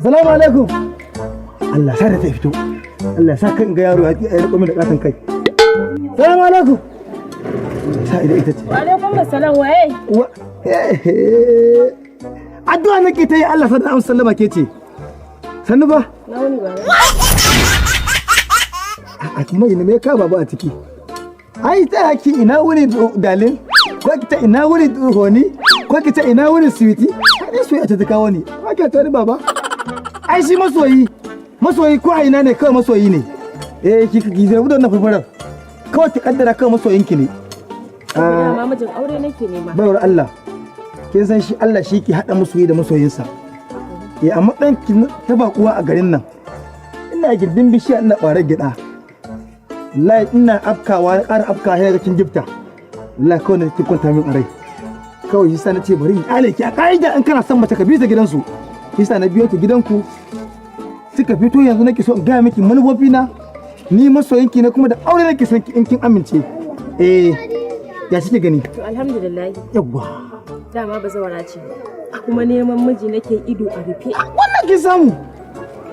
Salamu alaikum. Allah sa da ta fito. Allah sa kan ga yaro ya riko min da katon kai. Salamu alaikum. Sa ita ce. Wa alaikum assalam waye? Addu'a nake ta yi Allah sa da amsa sallama ke ce. Sannu ba? Na wani ba. A kuma ina me ka baba a ciki. Ai ta haki ina wuni dalin. Ko ki ta ina wuni honi. Ko ki ta ina wuni sweetie. Ai soyayya ta kawo ni. Ba ki ta ni baba. Ai shi masoyi ko a ina ne kawai masoyi ne. Ki zai wuce wannan farfarar. Kawai ki kaddara kawai masoyinki ne. Ma mijin aure nake nema. Baiwar Allah. Kin san shi Allah shi ke haɗa masoyi da masoyinsa. Amma ɗan ki ta bakuwa a garin nan. Ina girdin bishiya ina ƙwarar gida. Wallahi ina afkawa ya ƙara afkawa ya ga kin gifta. Wallahi kawai na kin kwanta min a rai. Kawai shi sa na ce bari in ƙale ki a ƙa'ida in kana son mace ka bi ta gidansu. Shi sa na biyo ta gidanku. Suka fito yanzu nake so in gaya miki manufofi na. Ni masoyinki ne kuma da aure nake son ki in kin amince. Ya shi ke gani? To alhamdulillah. Yawwa. Dama bazawara ce. Kuma neman miji nake ido a rufe. Wannan kin samu.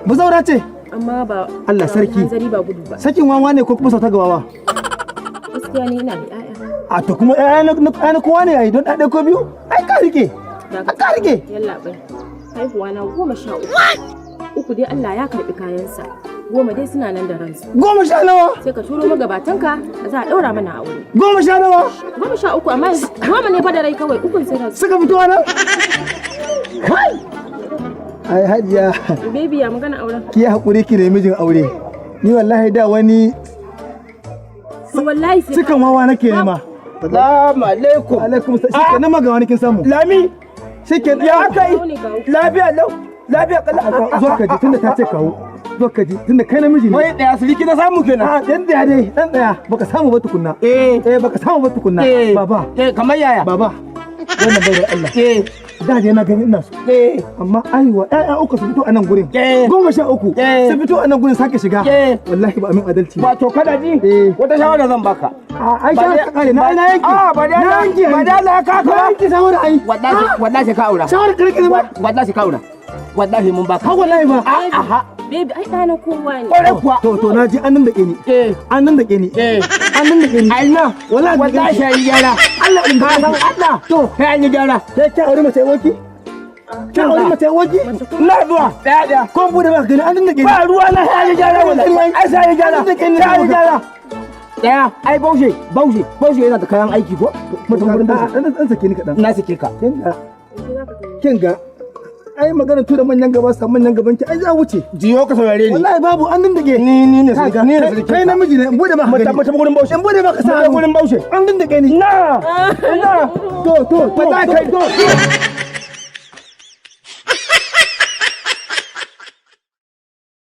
Bazawara ce. Amma ba Allah sarki. Hanzari ba gudu ba. Sakin wawa ne ko kuma sauta gawawa? Gaskiya ne ina da ƴaƴa. A to kuma ƴaƴa na kowa ne yayi don ɗaɗe ko biyu? Ai ka rike. Ka rike. Yalla bai. Haihuwa na 13. Uku dai Allah ya karɓi kayansa. 10 dai suna nan da ransu. 10 nawa? Sai ka turo magabatanka za a ɗaura mana aure. 10 nawa? 13 amma 10 ne fa da rai kawai ukun sai da suka fito nan? Kai! Ai hajiya. Baby ya magana auren. Ki hakuri ki nemi mijin aure. Ni wallahi da wani wallahi sai cikan wawa nake nema. Assalamu alaikum. Alaikum salam. Shike na maga wani kin samu. Lami. Shike Ya aka yi. Lafiya lau. Lafiya kala. Zo ka ji tunda ta ce kawo. Zo ka ji tunda kai namiji ne. Wai daya siriki na samu kenan. Dan daya dai, dan daya. Baka samu ba tukunna. Baka samu ba tukunna. Baba. Kamar yaya? Baba. Wannan bai da Allah. Da dai na gani ina so. Amma aiwa ƴaƴa uku su fito a nan gurin. 13 su fito a nan gurin sake shiga. Wallahi ba amin adalci. Wato kada ji. Wata shawara zan baka. Ai shawara ka kare na yanki. Ba da Allah ka ka. Yanki shawara ai. Wallahi ka aura. Shawara ka ba. Wallahi ka aura. Wallahi mun baka. Ha wallahi ba. Aha. Baby ai ɗana kowa ne. Kware kuwa. To na ji an nan da ke ni. An nan da ke ni. An nan da ke ni. Aina. Wallahi sai yi gyara. Allah in ka san Allah. To sai an yi gyara. Sai ka aure mace woki? Ka aure mace woki? Na zuwa. Daya. Ko bude ba gani an nan da ke ni. Ba ruwa na sai yi gyara wallahi. Ai sai yi gyara. An nan da ke ni. Sai yi gyara. Daya. Ai Baushe yana da kayan aiki ko? Mutum gurin da an sake ni kadan. Na sake ka. Kinga ai maganar tura manyan gaba sa manyan gaban ki ai za wuce. Jiyo ka saurare ni. Wallahi babu an din dake. Ni ne sarki. Kai namiji ne in bude ba ka Mata gurin Baushe. in bude ba ka sa gurin Baushe. an din dake ni. Na. to ba za kai to